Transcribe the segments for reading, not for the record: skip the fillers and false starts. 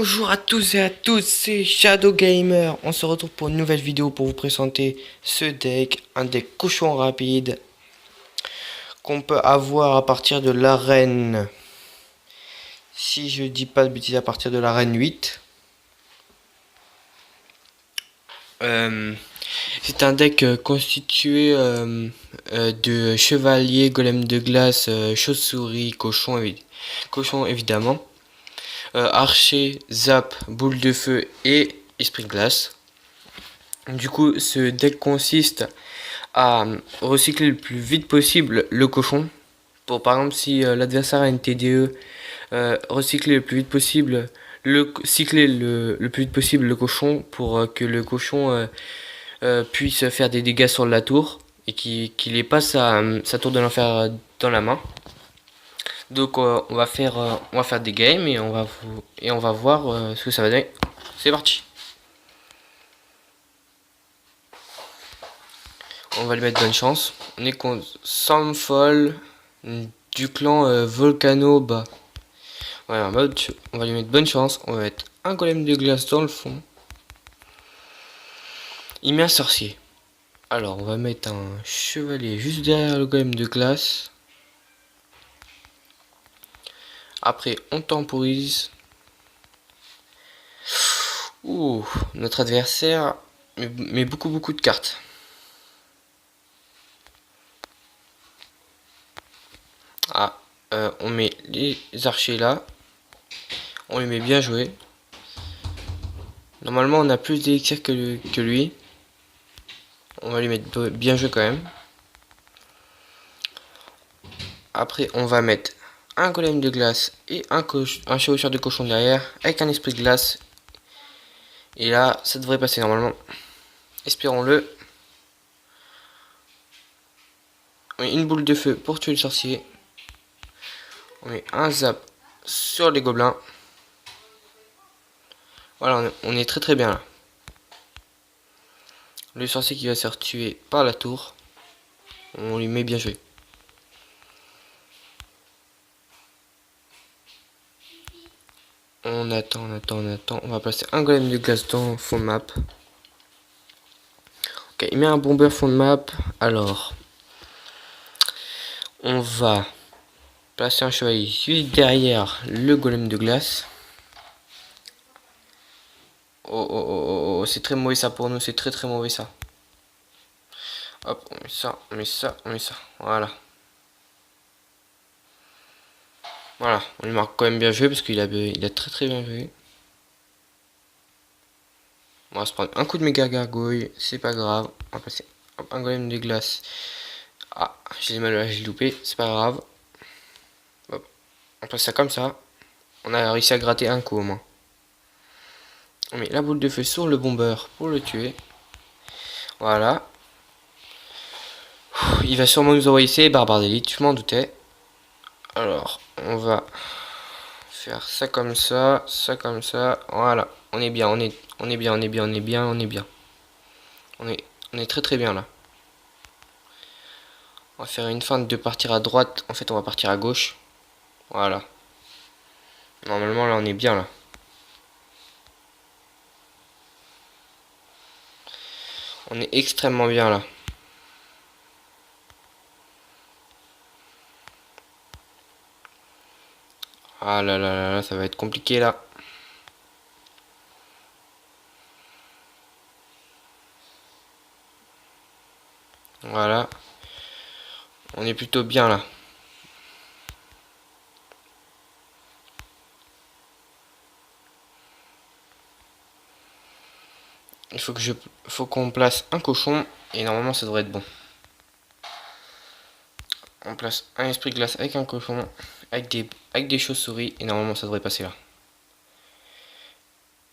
Bonjour à tous et à toutes, c'est Shadow Gamer. On se retrouve pour une nouvelle vidéo pour vous présenter ce deck, un deck cochon rapide qu'on peut avoir à partir de l'arène. Si je dis pas de bêtises, à partir de l'arène 8. C'est un deck constitué de chevalier, golem de glace, chauve-souris, cochon évidemment. Archer, Zap, boule de feu et esprit de glace. Du coup, ce deck consiste à recycler le plus vite possible le cochon. Pour par exemple, si l'adversaire a une TDE, recycler le plus vite possible, cycler le plus vite possible le cochon pour que le cochon puisse faire des dégâts sur la tour et qu'il ait pas sa tour de l'enfer dans la main. Donc on va faire des games et on va voir ce que ça va donner. C'est parti. On va lui mettre bonne chance. On est contre Samfol du clan Volcano bas. Voilà, on va lui mettre bonne chance. On va mettre un golem de glace dans le fond. Il met un sorcier. Alors on va mettre un chevalier juste derrière le golem de glace. Après on temporise. Ouh, notre adversaire met beaucoup de cartes. Ah, on met les archers là. On lui met bien joué. Normalement on a plus d'élixir que lui. On va lui mettre bien joué quand même. Après on va mettre un golem de glace et un chevaucheur de cochon derrière avec un esprit de glace. Et là ça devrait passer normalement. Espérons-le. On met une boule de feu pour tuer le sorcier. On met un zap sur les gobelins. Voilà, on est très bien là. Le sorcier qui va se faire tuer par la tour. On lui met bien joué. On attend. On va placer un golem de glace dans fond de map. Ok, il met un bomber fond de map. Alors, on va placer un chevalier juste derrière le golem de glace. Oh, c'est très mauvais ça pour nous, c'est très mauvais ça. Hop, on met ça. Voilà. Voilà, on lui marque quand même bien joué parce qu'il a très bien joué. On va se prendre un coup de méga gargouille, c'est pas grave. On va passer un golem de glace. Ah, j'ai loupé, c'est pas grave. Hop, on passe ça comme ça. On a réussi à gratter un coup au moins. On met la boule de feu sur le bomber pour le tuer. Voilà. Il va sûrement nous envoyer ses barbares d'élite, je m'en doutais. Alors, on va faire ça comme ça, voilà. On est bien. On est très bien là. On va faire une feinte de partir à droite. En fait, on va partir à gauche. Voilà. Normalement, là, on est bien là. On est extrêmement bien là. Ah là, ça va être compliqué là. Voilà. On est plutôt bien là. Faut qu'on place un cochon et normalement ça devrait être bon. On place un esprit de glace avec un cochon, avec des chauves-souris et normalement ça devrait passer là.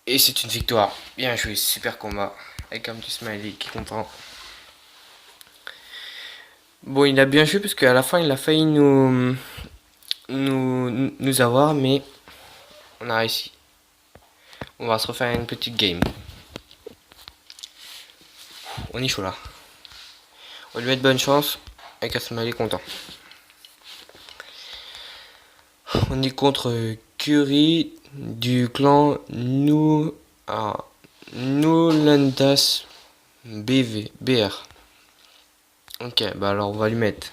Et c'est une victoire. Bien joué, super combat. Avec un petit smiley qui comprend. Bon, il a bien joué parce qu'à la fin il a failli nous avoir, mais on a réussi. On va se refaire une petite game. On est chaud là. On va lui mettre bonne chance. Avec un smiley content. On est contre Curie du clan Nulandas BR. Ok, bah alors on va lui mettre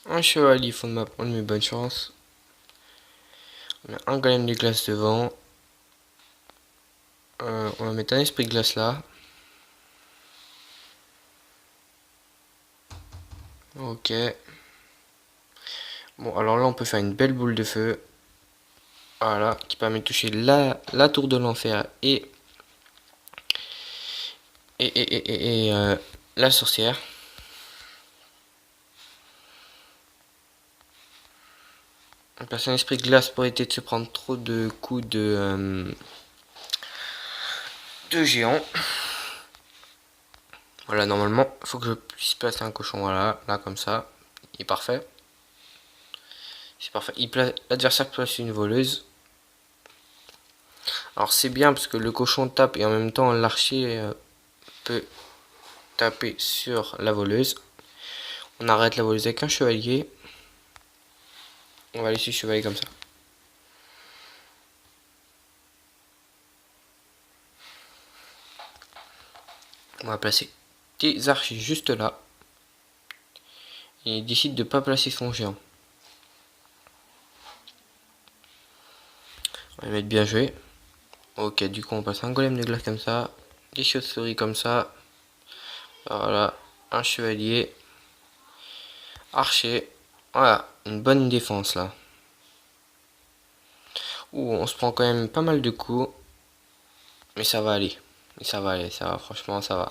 un chevalier fond de map, on lui met bonne chance. On met un golem de glace devant. On va mettre un esprit de glace là. Ok. Bon, alors là, on peut faire une belle boule de feu. Voilà, qui permet de toucher la tour de l'enfer et la sorcière. On passe un esprit de glace pour éviter de se prendre trop de coups de géant. Voilà, normalement, il faut que je puisse placer un cochon. Voilà, là comme ça. Il est parfait. C'est parfait. L'adversaire place une voleuse. Alors c'est bien parce que le cochon tape et en même temps l'archer peut taper sur la voleuse. On arrête la voleuse avec un chevalier. On va laisser le chevalier comme ça. On va placer des archers juste là. Et il décide de ne pas placer son géant. On va mettre bien joué. Ok, du coup on passe un golem de glace comme ça. Des chauves-souris comme ça. Voilà, un chevalier. Archer. Voilà, une bonne défense là. Ouh, on se prend quand même pas mal de coups. Mais ça va aller. Ça va, franchement, ça va.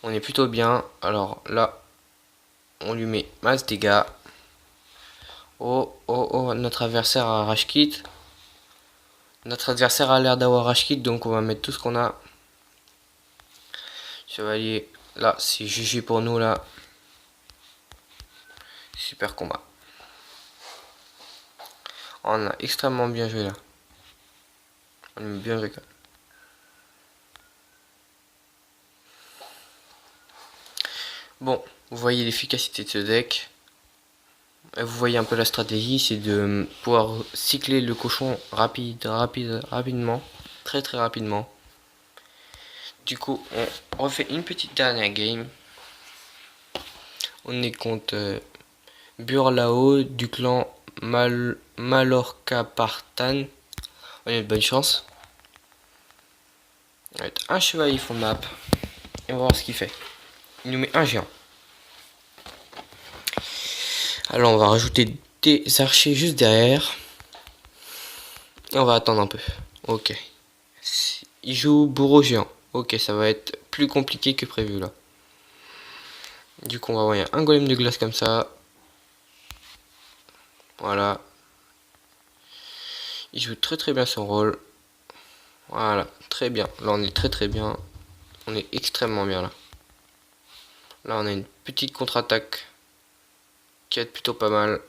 On est plutôt bien. Alors là, on lui met masse dégâts. Oh, oh, oh, notre adversaire a rage kit. Notre adversaire a l'air d'avoir rage kit, donc on va mettre tout ce qu'on a. Chevalier, là, c'est GG pour nous, là. Super combat. On a extrêmement bien joué, là. On a bien joué, quand même. Bon, vous voyez l'efficacité de ce deck. Vous voyez un peu la stratégie, c'est de pouvoir cycler le cochon rapidement. Très rapidement. Du coup, on refait une petite dernière game. On est contre Burlao du clan Mallorca Partan. On a une bonne chance. On va mettre un chevalier fond de map. Et on va voir ce qu'il fait. Il nous met un géant. Alors on va rajouter des archers juste derrière. Et on va attendre un peu. Ok. Il joue bourreau géant. Ok, ça va être plus compliqué que prévu là. Du coup on va envoyer un golem de glace comme ça. Voilà. Il joue très bien son rôle. Voilà, très bien. Là on est très bien. On est extrêmement bien là. Là on a une petite contre-attaque qui est plutôt pas mal.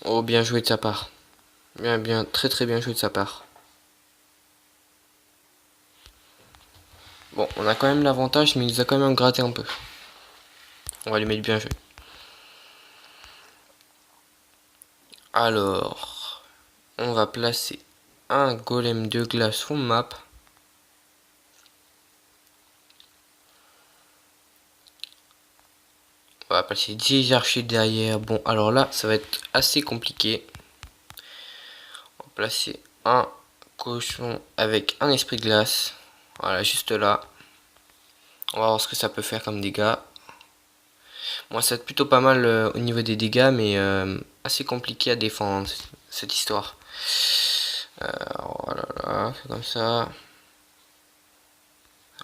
Oh, bien joué de sa part. Bien, très bien joué de sa part. Bon, on a quand même l'avantage, mais il nous a quand même gratté un peu. On va lui mettre bien joué. Alors, on va placer un golem de glace fond de map. On va placer 10 archers derrière. Bon, alors là, ça va être assez compliqué. On va placer un cochon avec un esprit de glace. Voilà, juste là. On va voir ce que ça peut faire comme dégâts. Moi, ça va être plutôt pas mal au niveau des dégâts, mais assez compliqué à défendre cette histoire. Voilà, c'est comme ça.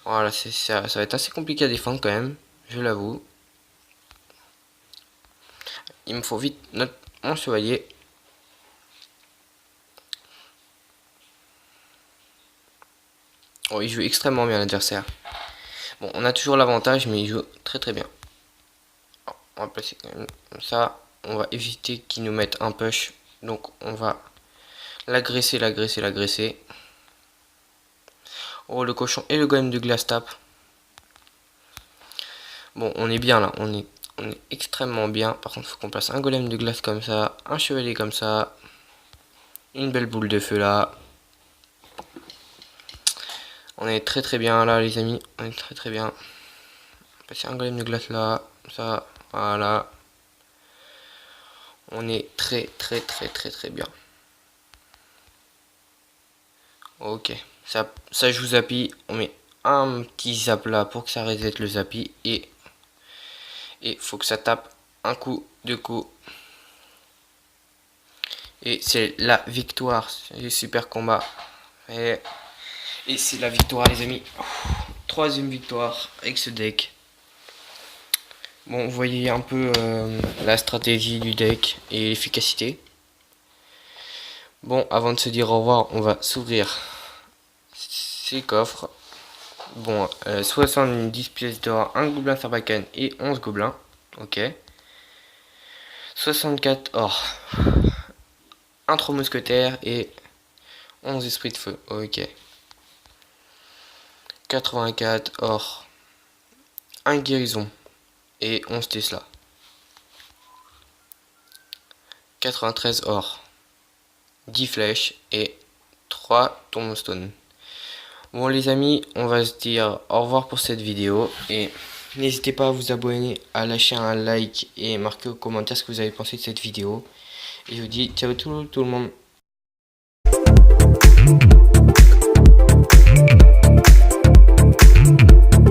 Voilà, ça va être assez compliqué à défendre quand même, je l'avoue. Il me faut vite mon chevalier. Oh, il joue extrêmement bien l'adversaire. Bon, on a toujours l'avantage, mais il joue très bien. On va placer quand même comme ça. On va éviter qu'il nous mette un push. Donc on va l'agresser. Oh, le cochon et le golem de glace tape. Bon, on est bien là. On est on est extrêmement bien. Par contre, il faut qu'on place un golem de glace comme ça, un chevalier comme ça, une belle boule de feu là. On est très bien là, les amis. On est très bien. Passer un golem de glace là, ça, voilà. On est très bien. Ok, ça joue Zappy. On met un petit zap là pour que ça reset le Zappy. Et faut que ça tape un coup, deux coups. Et c'est la victoire. C'est super combat. Et c'est la victoire, les amis. Troisième victoire avec ce deck. Bon, vous voyez un peu la stratégie du deck et l'efficacité. Bon, avant de se dire au revoir, on va s'ouvrir ces coffres. Bon, 70 pièces d'or, un gobelin sarbacane et 11 gobelins. Ok. 64 or, un 3 mousquetaires et 11 esprits de feu. Ok. 84 or, un guérison et 11 Tesla. 93 or, 10 flèches et 3 tombstones. Bon les amis, on va se dire au revoir pour cette vidéo et n'hésitez pas à vous abonner, à lâcher un like et marquer au commentaire ce que vous avez pensé de cette vidéo. Et je vous dis ciao tout le monde.